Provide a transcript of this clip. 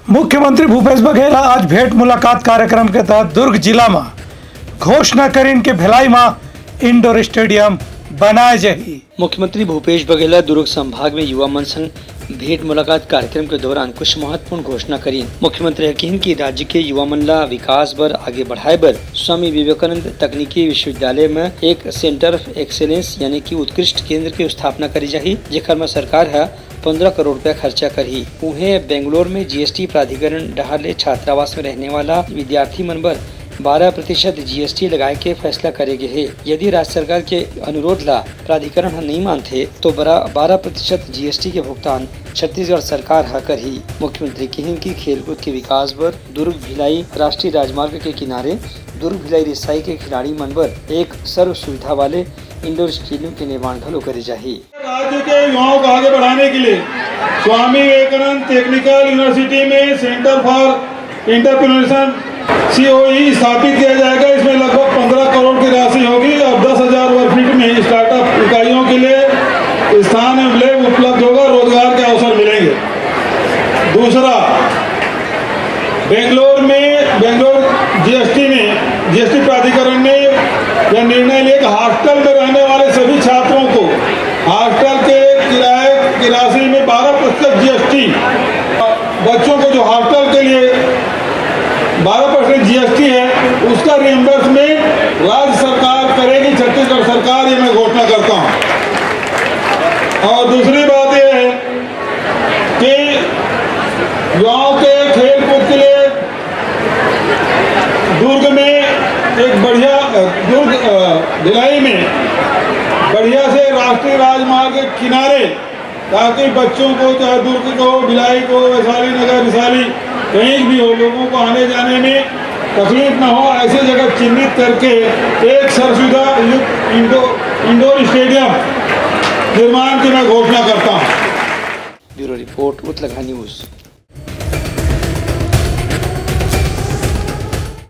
मुख्यमंत्री भूपेश बघेल आज भेंट मुलाकात कार्यक्रम के तहत दुर्ग जिला में घोषणा करीन के भिलाई में इंडोर स्टेडियम बनाए जाही। मुख्यमंत्री भूपेश बघेल दुर्ग संभाग में युवा मन संग भेंट मुलाकात कार्यक्रम के दौरान कुछ महत्वपूर्ण घोषणा करी। मुख्यमंत्री कहिन कि राज्य के युवा मन ला विकास बर आगे बढ़ाए बर स्वामी विवेकानंद तकनीकी विश्वविद्यालय में एक सेंटर ऑफ एक्सेलेंस यानी कि उत्कृष्ट केंद्र की स्थापना करी जाही, जेकर में सरकार है 15 करोड़ रुपया खर्चा करही। उन्हें बेंगलोर में जीएसटी प्राधिकरण डहाले छात्रावास में रहने वाला विद्यार्थी मन पर 12% जीएसटी लगाए के फैसला करेगे है। यदि राज्य सरकार के अनुरोध ला प्राधिकरण नहीं मानते तो 12% जीएसटी के भुगतान छत्तीसगढ़ सरकार हा करही। मुख्यमंत्री कहिन की खेलकूद के विकास बर दुर्ग भिलाई राष्ट्रीय राजमार्ग के किनारे दुर्ग भिलाई रिसाई के खिलाड़ी मन पर एक सर्व सुविधा वाले इंडोर स्टेडियम के निर्माण ढलो करे जाही। राज्य के युवाओं को आगे बढ़ाने के लिए स्वामी विवेकानंद टेक्निकल यूनिवर्सिटी में सेंटर फॉर एंटरप्रेन्योरशिप COE स्थापित किया जाएगा। इसमें लगभग 15 करोड़ की राशि होगी और 10,000 वर्ग फीट में स्टार्टअप इकाइयों के लिए स्थान उपलब्ध होगा, रोजगार के अवसर मिलेंगे। दूसरा, बेंगलोर जीएसटी प्राधिकरण ने यह निर्णय लिया कि हॉस्टल में रहने वाले सभी छात्रों को हॉस्टल के किराए की राशि में 12% जीएसटी, बच्चों को जो हॉस्टल के लिए 12% जीएसटी है उसका रिइंबर्समेंट राज्य सरकार करेगी, छत्तीसगढ़ सरकार, ये मैं घोषणा करता हूँ। और दूसरी बात यह है कि युवाओं के खेल कूद के लिए दुर्ग में एक बढ़िया भिलाई में बढ़िया से राष्ट्रीय राजमार्ग के किनारे, ताकि बच्चों को चाहे दुर्ग को, भिलाई को, वैशाली नगर, रिसाली कहीं भी हो, लोगों को आने जाने में तकलीफ न हो, ऐसी जगह चिन्हित करके एक सर्वसुविधा युक्त इंडोर स्टेडियम निर्माण की मैं घोषणा करता हूँ। Bureau report Uttarakhand news.